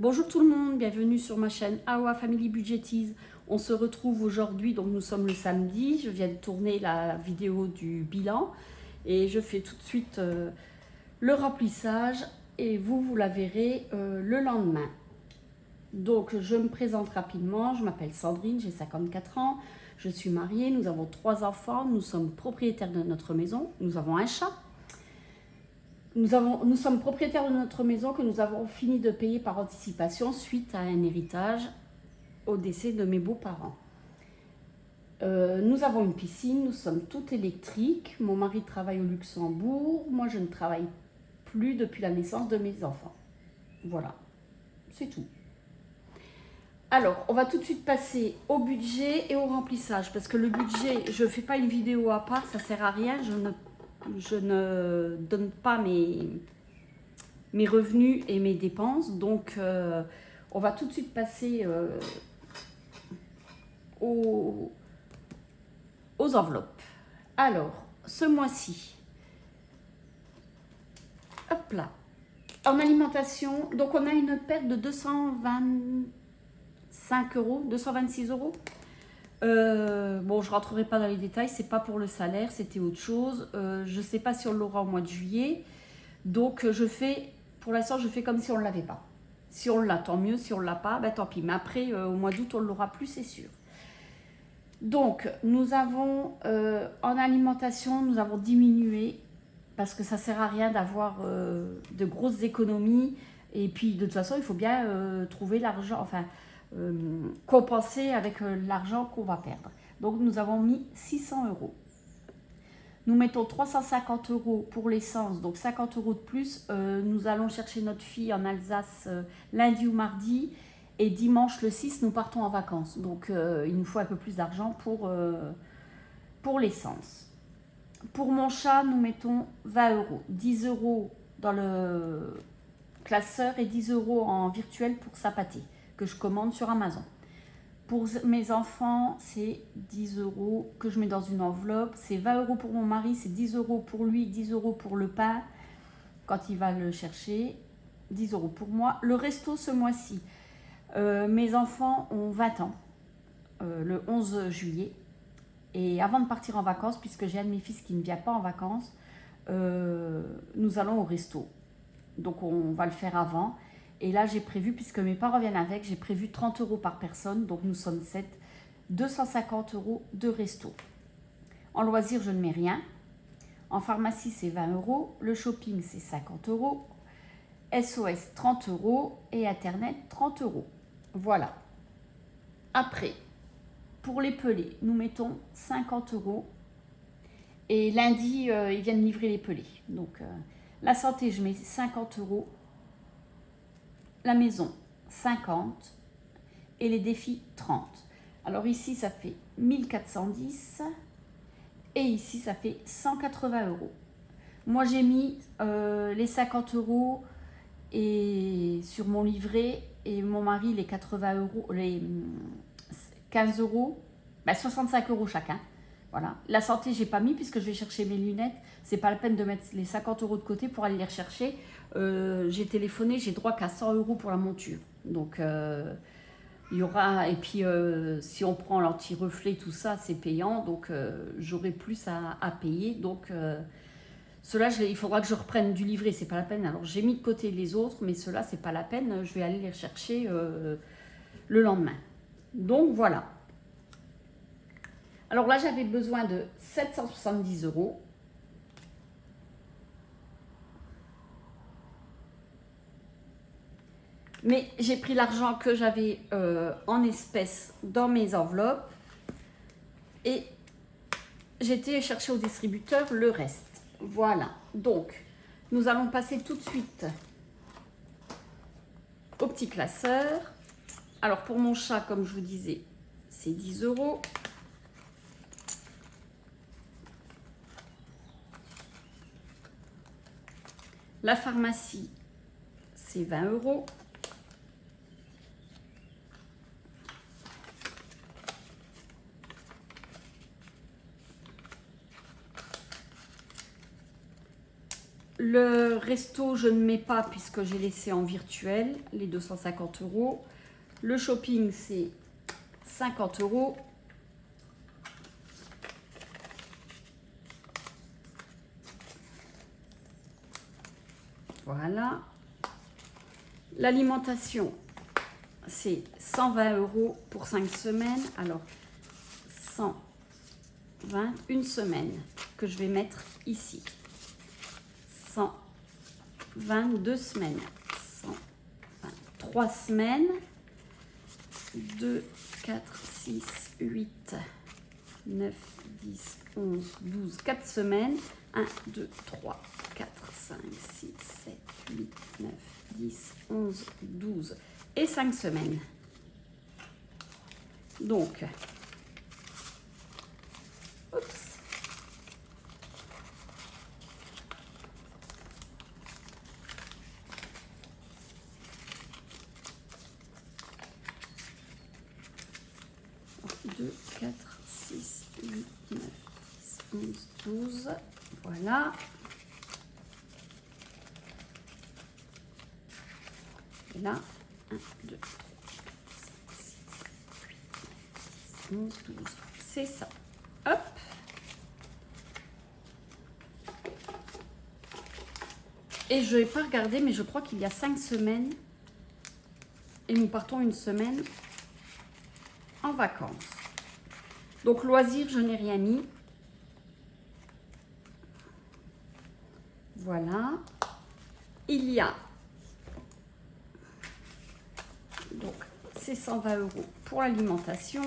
Bonjour tout le monde, bienvenue sur ma chaîne AOA Family Budgetize. On se retrouve aujourd'hui, donc nous sommes le samedi, je viens de tourner la vidéo du bilan et je fais tout de suite le remplissage et vous la verrez le lendemain. Donc je me présente rapidement, je m'appelle Sandrine, j'ai 54 ans, je suis mariée, nous avons 3 enfants, nous sommes propriétaires de notre maison, nous avons un chat. Nous sommes propriétaires de notre maison que nous avons fini de payer par anticipation suite à un héritage au décès de mes beaux-parents. Nous avons une piscine, nous sommes toutes électriques. Mon mari travaille au Luxembourg. Moi, je ne travaille plus depuis la naissance de mes enfants. Voilà, c'est tout. Alors, on va tout de suite passer au budget et au remplissage. Parce que le budget, je ne fais pas une vidéo à part, ça ne sert à rien. Je ne donne pas mes revenus et mes dépenses. Donc, on va tout de suite passer aux enveloppes. Alors, ce mois-ci, hop là, en alimentation, donc on a une perte de 225 euros, 226 euros. Bon, je rentrerai pas dans les détails, c'est pas pour le salaire, c'était autre chose. Je sais pas si on l'aura au mois de juillet. Donc, pour l'instant, je fais comme si on ne l'avait pas. Si on l'a, tant mieux. Si on ne l'a pas, ben, tant pis. Mais après, au mois d'août, on l'aura plus, c'est sûr. Donc, nous avons, en alimentation, nous avons diminué parce que ça ne sert à rien d'avoir de grosses économies. Et puis, de toute façon, il faut bien trouver l'argent, enfin, compenser avec l'argent qu'on va perdre. Donc, nous avons mis 600 euros. Nous mettons 350 euros pour l'essence, donc 50 euros de plus. Nous allons chercher notre fille en Alsace lundi ou mardi. Et dimanche le 6, nous partons en vacances. Donc il nous faut un peu plus d'argent pour l'essence. Pour mon chat, nous mettons 20 euros. 10 euros dans le classeur et 10 euros en virtuel pour sa pâtée que je commande sur Amazon. Pour mes enfants, c'est 10 euros que je mets dans une enveloppe. C'est 20 euros pour mon mari, c'est 10 euros pour lui, 10 euros pour le pain quand il va le chercher, 10 euros pour moi. Le resto ce mois-ci, mes enfants ont 20 ans, le 11 juillet. Et avant de partir en vacances, puisque j'ai un de mes fils qui ne vient pas en vacances, nous allons au resto. Donc on va le faire avant. Et là, j'ai prévu, puisque mes parents viennent avec, j'ai prévu 30 euros par personne. Donc nous sommes 7, 250 euros de resto. En loisirs, je ne mets rien. En pharmacie, c'est 20 euros. Le shopping, c'est 50 euros. SOS, 30 euros. Et Internet, 30 euros. Voilà. Après, pour les pelés, nous mettons 50 euros. Et lundi, ils viennent livrer les pelés. Donc, la santé, je mets 50 euros. La maison, 50. Et les défis, 30. Alors ici, ça fait 1410. Et ici, ça fait 180 euros. Moi, j'ai mis les 50 euros et sur mon livret. Et mon mari, les 80 euros, les 15 euros, 65 euros chacun. Voilà. La santé, j'ai pas mis puisque je vais chercher mes lunettes. C'est pas la peine de mettre les 50 euros de côté pour aller les rechercher. J'ai téléphoné, j'ai droit qu'à 100 euros pour la monture. Donc, il y aura. Et puis, si on prend l'anti-reflet, tout ça, c'est payant. Donc, j'aurai plus à payer. Donc, ceux-là, il faudra que je reprenne du livret. C'est pas la peine. Alors, j'ai mis de côté les autres, mais ceux-là, c'est pas la peine. Je vais aller les rechercher le lendemain. Donc, voilà. Alors là, j'avais besoin de 770 euros. Mais j'ai pris l'argent que j'avais en espèces dans mes enveloppes. Et j'ai été chercher au distributeur le reste. Voilà. Donc, nous allons passer tout de suite au petit classeur. Alors, pour mon chat, comme je vous disais, c'est 10 euros. La pharmacie, c'est 20 euros. Le resto, je ne mets pas puisque j'ai laissé en virtuel les 250 €. Le shopping, c'est 50 €. Voilà. L'alimentation, c'est 120 € pour 5 semaines. Alors, 120, une semaine que je vais mettre ici. 120, 2 semaines. 120, 3 semaines. 2, 4, 6, 8, 9, 10, 11, 12, 4 semaines. 1, 2, 3, 4, 5, 6, 7, 8, 9, 10, 11, 12 et 5 semaines. Donc, oups. Deux, 4, 6, 8, 9, 10, 11, 12. Voilà. Et là, 1, 2, 3, 4, 5, 6, 8, 9, 10, 11, 12. C'est ça. Hop. Et je n'ai pas regardé, mais je crois qu'il y a 5 semaines. Et nous partons une semaine en vacances. Donc, loisirs, je n'ai rien mis. Voilà. Il y a donc c'est 120 € pour l'alimentation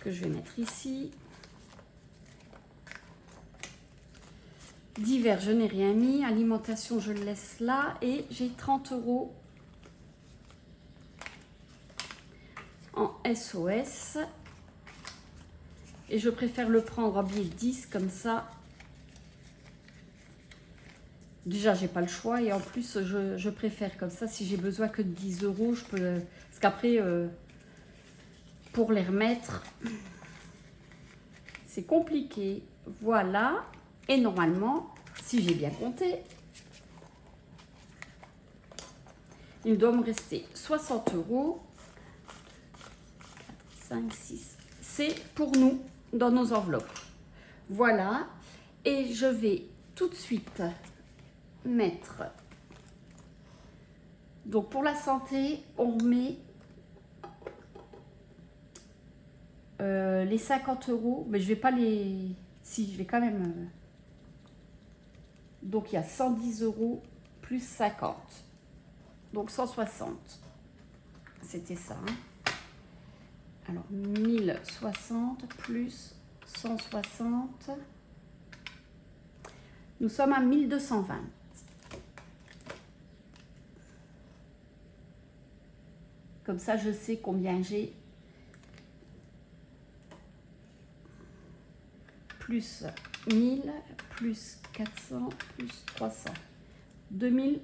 que je vais mettre ici. Divers, je n'ai rien mis. Alimentation, je le laisse là. Et j'ai 30 € en SOS. Et je préfère le prendre en billet de 10 comme ça. Déjà, j'ai pas le choix. Et en plus, je préfère comme ça. Si j'ai besoin que de 10 €, je peux... Parce qu'après, pour les remettre, c'est compliqué. Voilà. Et normalement, si j'ai bien compté, il doit me rester 60 €. 4, 5, 6. C'est pour nous, dans nos enveloppes. Voilà. Et je vais tout de suite mettre... Donc, pour la santé, on met les 50 €. Mais je vais pas les... Si, je vais quand même... Donc, il y a 110 € plus 50. Donc, 160. C'était ça. Hein. Alors, 1060 plus 160. Nous sommes à 1220. Comme ça, je sais combien j'ai. Plus 1000, plus 400, plus 300. 2000,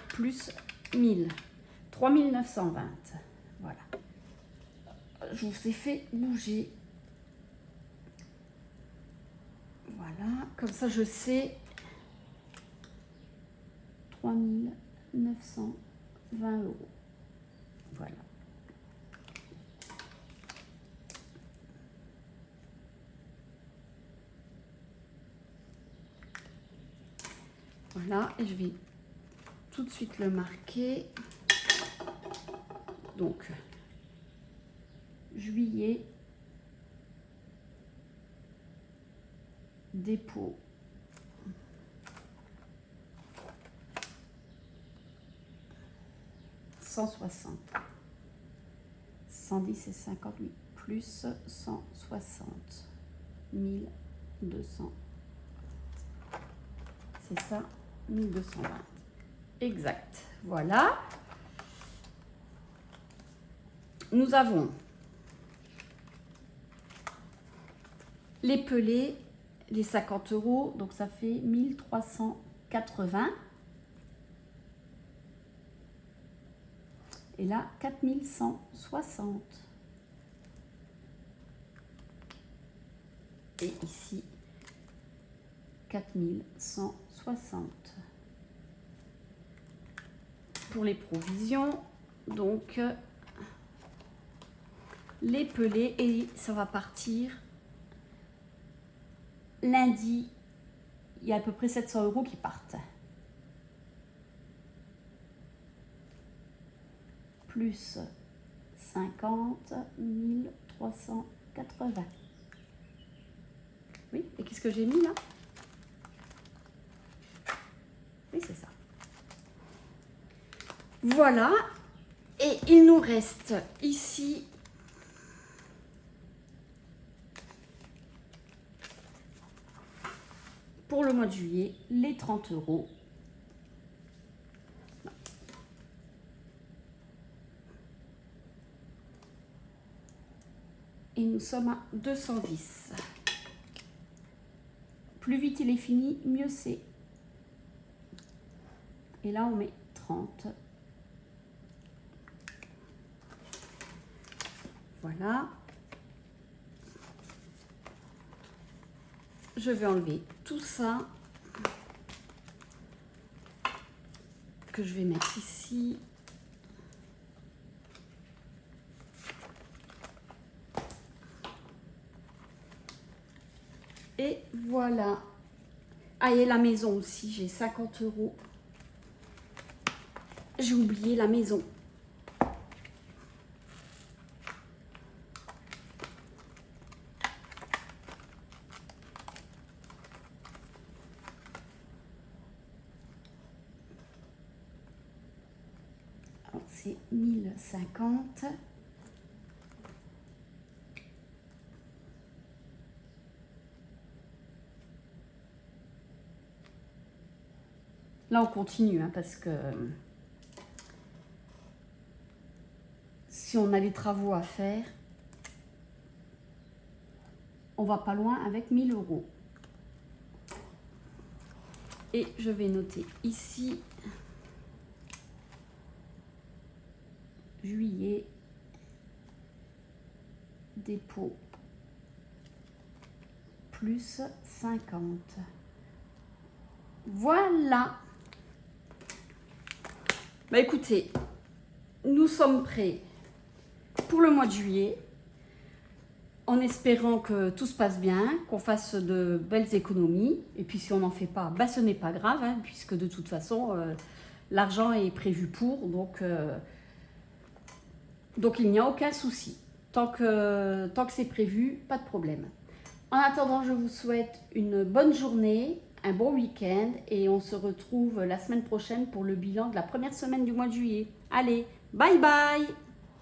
plus 1000. 3920. Voilà. Je vous ai fait bouger. Voilà. Comme ça, je sais. 3920 €. Voilà. Voilà, et je vais tout de suite le marquer. Donc, juillet, dépôt. « 160. 110 et 58 plus 160. 1200. C'est ça, 1220. Exact. Voilà. Nous avons les pelés, les 50 €, donc ça fait 1380. Et là, 4160. et ici 4160. Pour les provisions, donc les pelés, et ça va partir lundi. Il y a à peu près 700 € qui partent. Plus 50, 1380. Oui, et qu'est-ce que j'ai mis là? Oui, c'est ça. Voilà. Et il nous reste ici pour le mois de juillet les 30 €. Et nous sommes à 210. Plus vite il est fini, mieux c'est. Et là, on met 30. Voilà. Je vais enlever tout ça que je vais mettre ici. Et voilà. Ah, et la maison aussi, j'ai 50 €. J'ai oublié la maison. Alors, c'est 1050. Là, on continue, hein, parce que si on a les travaux à faire, on va pas loin avec 1000 €. Et je vais noter ici juillet, dépôt plus 50. Voilà. Bah écoutez, nous sommes prêts pour le mois de juillet, en espérant que tout se passe bien, qu'on fasse de belles économies. Et puis si on n'en fait pas, bah ce n'est pas grave, hein, puisque de toute façon, l'argent est prévu pour, donc il n'y a aucun souci. Tant que c'est prévu, pas de problème. En attendant, je vous souhaite une bonne journée, un bon week-end, et on se retrouve la semaine prochaine pour le bilan de la première semaine du mois de juillet. Allez, bye bye!